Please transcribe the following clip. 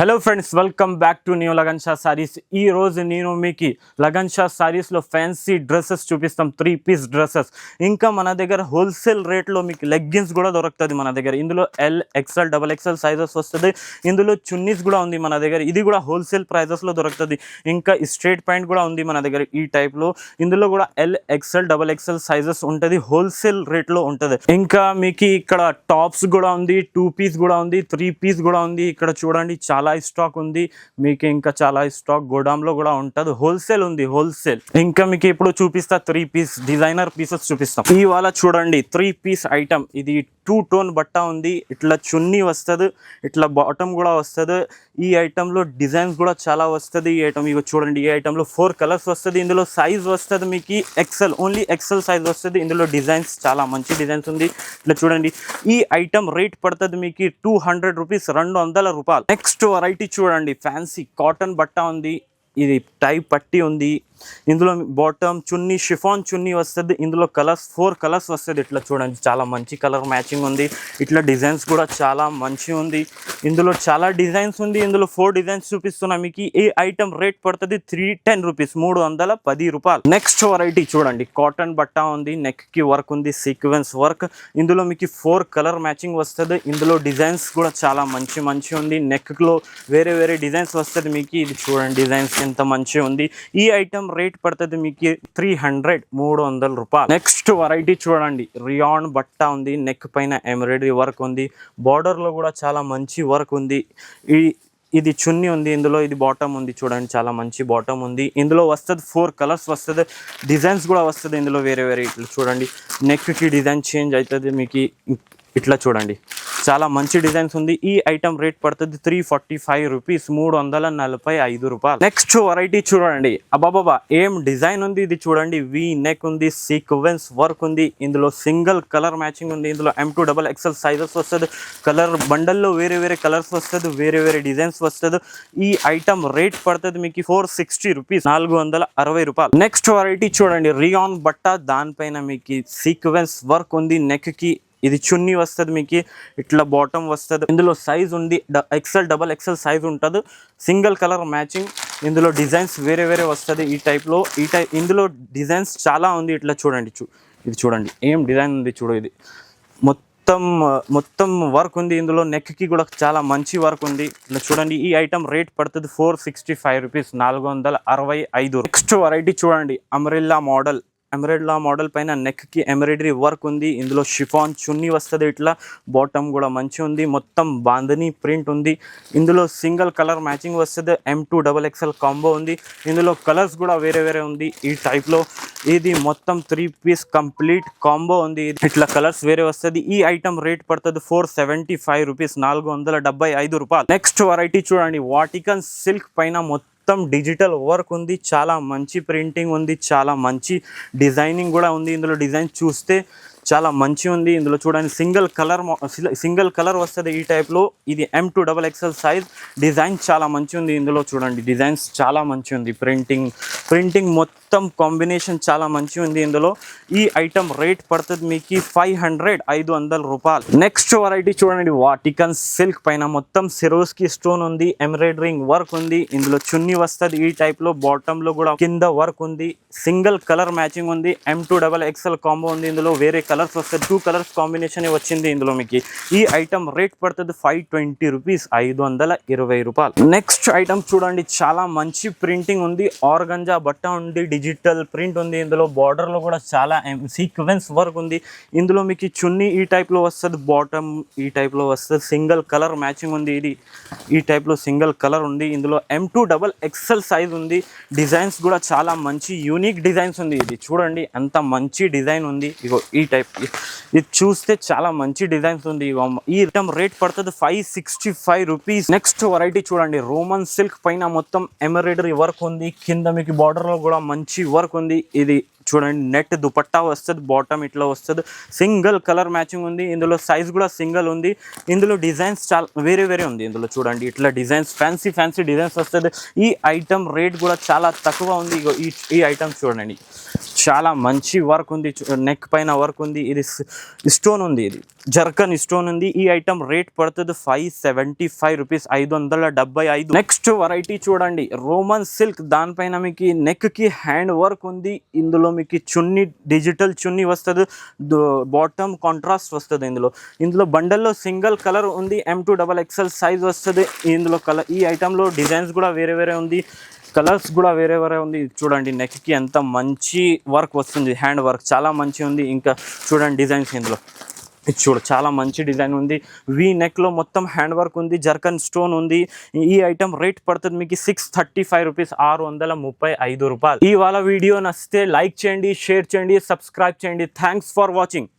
Hello friends, welcome back to new lagan Shah saris. ఈ రోజు నేను మీకు లగన్ షా సారీస్లో ఫ్యాన్సీ డ్రెస్సెస్ చూపిస్తాం. 3 పీస్ డ్రెస్సెస్. ఇంకా మన దగ్గర హోల్సేల్ రేట్లో మీకు లెగ్గిన్స్ కూడా దొరుకుతుంది మన దగ్గర. ఇందులో L, XL, double XL sizes వస్తుంది. ఇందులో చున్నీస్ కూడా ఉంది మన దగ్గర. ఇది కూడా హోల్సేల్ ప్రైజెస్లో దొరుకుతుంది. ఇంకా స్ట్రేట్ ప్యాంట్ కూడా ఉంది మన దగ్గర ఈ టైప్లో. ఇందులో కూడా L, XL, double XL sizes ఉంటుంది. హోల్సేల్ రేట్లో ఉంటుంది. ఇంకా మీకు ఇక్కడ టాప్స్ కూడా ఉంది, 2 పీస్ కూడా ఉంది, 3 పీస్ కూడా ఉంది. ఇక్కడ చూడండి చాలా స్టాక్ ఉంది మీకు. ఇంకా చాలా స్టాక్ గోడాంలో కూడా ఉంటుంది. హోల్సేల్ ఉంది, హోల్సేల్. ఇంకా మీకు ఇప్పుడు చూపిస్తా 3 పీస్ డిజైనర్ పీసెస్ చూపిస్తాం. ఇవాళ చూడండి 3 పీస్ ఐటమ్. ఇది 2 టోన్ బట్ట ఉంది. ఇట్లా చున్నీ వస్తుంది, ఇట్లా బాటమ్ కూడా వస్తుంది. ఈ ఐటెంలో డిజైన్స్ కూడా చాలా వస్తుంది. ఈ ఐటమ్ ఇవి చూడండి. ఈ ఐటెంలో 4 కలర్స్ వస్తుంది. ఇందులో సైజ్ వస్తుంది మీకు ఎక్సెల్, ఓన్లీ ఎక్సెల్ సైజ్ వస్తుంది. ఇందులో డిజైన్స్ చాలా మంచి డిజైన్స్ ఉంది. ఇట్లా చూడండి. ఈ ఐటమ్ రేట్ పడుతుంది మీకు 200 రూపీస్, 200 రూపాయలు. నెక్స్ట్ వెరైటీ చూడండి. ఫ్యాన్సీ కాటన్ బట్ట ఉంది. ఇది టై పట్టి ఉంది. ఇందులో బాటమ్ చున్నీ షిఫాన్ చున్నీ వస్తుంది. ఇందులో కలర్స్ 4 కలర్స్ వస్తుంది. ఇట్లా చూడండి చాలా మంచి కలర్ మ్యాచింగ్ ఉంది. ఇట్లా డిజైన్స్ కూడా చాలా మంచి ఉంది. ఇందులో చాలా డిజైన్స్ ఉంది. ఇందులో 4 డిజైన్స్ చూపిస్తున్నా మీకు. ఈ ఐటమ్ రేట్ పడుతుంది 310 రూపీస్, 310 రూపాయలు. నెక్స్ట్ వెరైటీ చూడండి. కాటన్ బట్ట ఉంది, నెక్ కి వర్క్ ఉంది, సీక్వెన్స్ వర్క్. ఇందులో మీకు 4 కలర్ మ్యాచింగ్ వస్తుంది. ఇందులో డిజైన్స్ కూడా చాలా మంచి ఉంది. నెక్ లో వేరే వేరే డిజైన్స్ వస్తుంది మీకు. ఇది చూడండి డిజైన్స్ ఎంత మంచిగా ఉంది. ఈ ఐటమ్ రేట్ పడుతుంది మీకు 300 రూపాయలు. నెక్స్ట్ వెరైటీ చూడండి. రియాన్ బట్ట ఉంది. నెక్ పైన ఎంబ్రాయిడరీ వర్క్ ఉంది. బార్డర్ లో కూడా చాలా మంచి వర్క్ ఉంది. ఇది చున్నీ ఉంది. ఇందులో ఇది బాటమ్ ఉంది. చూడండి చాలా మంచి బాటమ్ ఉంది. ఇందులో వస్తుంది 4 కలర్స్ వస్తుంది. డిజైన్స్ కూడా వస్తుంది ఇందులో వేరే వేరే. ఇట్లా చూడండి నెక్ కి డిజైన్ చేంజ్ అవుతుంది మీకు. ఇట్లా చూడండి చాలా మంచి డిజైన్స్ ఉంది. ఈ ఐటమ్ రేట్ పడుతుంది 345 రూపీస్, 345 రూపాయలు. నెక్స్ట్ వెరైటీ చూడండి. అబాబాబా ఏం డిజైన్ ఉంది. ఇది చూడండి వి నెక్ ఉంది, సీక్వెన్స్ వర్క్ ఉంది. ఇందులో సింగిల్ కలర్ మ్యాచింగ్ ఉంది. ఇందులో M2 డబల్ ఎక్స్ఎల్ సైజెస్ వస్తుంది. కలర్ బండల్లో వేరే వేరే కలర్స్ వస్తుంది, వేరే వేరే డిజైన్స్ వస్తుంది. ఈ ఐటమ్ రేట్ పడుతుంది మీకు 460 రూపీస్, 460 రూపాయలు. నెక్స్ట్ వెరైటీ చూడండి. రియాన్ బట్ట, దానిపైన మీకు సీక్వెన్స్ వర్క్ ఉంది. నెక్ కి ఇది చున్నీ వస్తుంది మీకు. ఇట్లా బాటమ్ వస్తుంది. ఇందులో సైజ్ ఉంది ఎక్స్ఎల్, డబల్ ఎక్స్ఎల్ సైజ్ ఉంటుంది. Single colour matching. ఇందులో డిజైన్స్ వేరే వేరే వస్తుంది ఈ టైప్లో. ఇందులో డిజైన్స్ చాలా ఉంది. ఇట్లా చూడండి. ఇది చూడండి ఏం డిజైన్ ఉంది చూడు. ఇది మొత్తం వర్క్ ఉంది. ఇందులో నెక్ కి కూడా చాలా మంచి వర్క్ ఉంది. ఇట్లా చూడండి. ఈ ఐటమ్ రేట్ పడుతుంది 465 రూపీస్, 465. నెక్స్ట్ వెరైటీ చూడండి. అంబ్రెల్లా మోడల్ పైన నెక్ కి ఎంబ్రాయిడరీ వర్క్ ఉంది. ఇందులో షిఫాన్ చున్నీ వస్తుంది. ఇట్లా బాటమ్ కూడా మంచి ఉంది. మొత్తం బాంధనీ ప్రింట్ ఉంది. ఇందులో సింగిల్ కలర్ మ్యాచింగ్ వస్తుంది. M2 డబల్ ఎక్స్ఎల్ కాంబో ఉంది. ఇందులో కలర్స్ కూడా వేరే వేరే ఉంది ఈ టైప్లో. ఇది మొత్తం 3 పీస్ కంప్లీట్ కాంబో ఉంది. ఇట్లా కలర్స్ వేరే వస్తుంది. ఈ ఐటమ్ రేట్ పడుతుంది 475 రూపీస్, 475 రూపాయలు. నెక్స్ట్ వెరైటీ చూడండి. వాటికన్ సిల్క్ పైన మొత్తం డిజిటల్ వర్క్ ఉంది. చాలా మంచి ప్రింటింగ్ ఉంది. చాలా మంచి డిజైనింగ్ కూడా ఉంది. ఇందులో డిజైన్ చూస్తే చాలా మంచి ఉంది. ఇందులో చూడండి సింగిల్ కలర్ వస్తుంది ఈ టైప్లో. ఇది M2 double XL size. Design చాలా మంచి ఉంది. ఇందులో చూడండి డిజైన్స్ చాలా మంచి ఉంది. ప్రింటింగ్ మొత్తం కాంబినేషన్ చాలా మంచి ఉంది ఇందులో. ఈ ఐటమ్ రేట్ పడుతుంది మీకు 500 రూపాయలు. నెక్స్ట్ వెరైటీ చూడండి. వాటికన్ సిల్క్ పైన మొత్తం సిరోస్కి స్టోన్ ఉంది. ఎంబ్రాయిడరింగ్ వర్క్ ఉంది. ఇందులో చున్నీ వస్తుంది ఈ టైప్లో. బాటమ్ లో కూడా కింద వర్క్ ఉంది. సింగిల్ కలర్ మ్యాచింగ్ ఉంది. M2 డబల్ ఎక్స్ఎల్ కాంబో ఉంది. ఇందులో వేరే కలర్స్ వస్తాయి. 2 కలర్స్ కాంబినేషన్ వచ్చింది ఇందులో మీకు. ఈ ఐటమ్ రేట్ పడుతుంది 520 రూపీస్, 520 రూపాయలు. నెక్స్ట్ ఐటమ్ చూడండి. చాలా మంచి ప్రింటింగ్ ఉంది. ఆర్గంజా బట్ట ఉంది. డిజిటల్ ప్రింట్ ఉంది. ఇందులో బార్డర్ లో కూడా చాలా సీక్వెన్స్ వర్క్ ఉంది. ఇందులో మీకు చున్నీ ఈ టైప్ లో వస్తుంది. బాటమ్ ఈ టైప్ లో వస్తుంది. సింగిల్ కలర్ మ్యాచింగ్ ఉంది. ఇది ఈ టైప్ లో సింగిల్ కలర్ ఉంది. ఇందులో M2 డబల్ ఎక్స్ఎల్ సైజ్ ఉంది. డిజైన్స్ కూడా చాలా మంచి యూనిక్ డిజైన్స్ ఉంది. ఇది చూడండి అంత మంచి డిజైన్ ఉంది. ఇగో ఈ టైప్. ఇది చూస్తే చాలా మంచి డిజైన్స్ ఉంది. ఈ ఐటమ్ రేట్ పడుతుంది 565 రూపీస్. నెక్స్ట్ వెరైటీ చూడండి. రోమన్ సిల్క్ పైన మొత్తం ఎంబ్రాయిడరీ వర్క్ ఉంది. కింద మీకు బార్డర్ లో కూడా మంచి వర్క్ ఉంది. ఇది చూడండి నెట్ దుపట్టా వస్తుంది, బాటమ్ ఇట్లా వస్తుంది, సింగిల్ కలర్ మ్యాచింగ్ ఉంది. ఇందులో సైజ్ కూడా సింగిల్ ఉంది. ఇందులో డిజైన్స్ చాలా వేరే వేరే ఉంది. ఇందులో చూడండి ఇట్లా డిజైన్స్ ఫ్యాన్సీ డిజైన్స్ వస్తుంది. ఈ ఐటమ్ రేట్ కూడా చాలా తక్కువ ఉంది. ఇగో ఈ ఐటమ్ చూడండి, చాలా మంచి వర్క్ ఉంది, నెక్ పైన వర్క్ ఉంది. ఇది స్టోన్ ఉంది, ఇది జర్కన్ స్టోన్ ఉంది. ఈ ఐటమ్ రేట్ పడుతుంది 575 రూపీస్, 575. నెక్స్ట్ వెరైటీ చూడండి, రోమన్ సిల్క్, దానిపైన మీకు నెక్ కి హ్యాండ్ వర్క్ ఉంది. ఇందులో మీకు చున్నీ డిజిటల్ చున్నీ వస్తుంది, బాటమ్ కాంట్రాస్ట్ వస్తుంది. ఇందులో బండల్లో సింగిల్ కలర్ ఉంది, M2XXL సైజ్ వస్తుంది. ఇందులో కలర్ ఈ ఐటమ్లో డిజైన్స్ కూడా వేరే వేరే ఉంది, కలర్స్ కూడా వేరే వేరే ఉంది. చూడండి నెక్కి ఎంత మంచి వర్క్ వస్తుంది, హ్యాండ్ వర్క్ చాలా మంచి ఉంది. ఇంకా చూడండి డిజైన్స్ ఇందులో చూడు చాలా మంచి డిజైన్ ఉంది. వీ నెక్లో మొత్తం హ్యాండ్ వర్క్ ఉంది, జర్కన్ స్టోన్ ఉంది. ఈ ఐటమ్ రేట్ పడుతుంది మీకు 635 రూపీస్, 635 రూపాయలు. ఇవాళ వీడియో నచ్చితే లైక్ చేయండి, షేర్ చేయండి, సబ్స్క్రైబ్ చేయండి. Thanks for watching.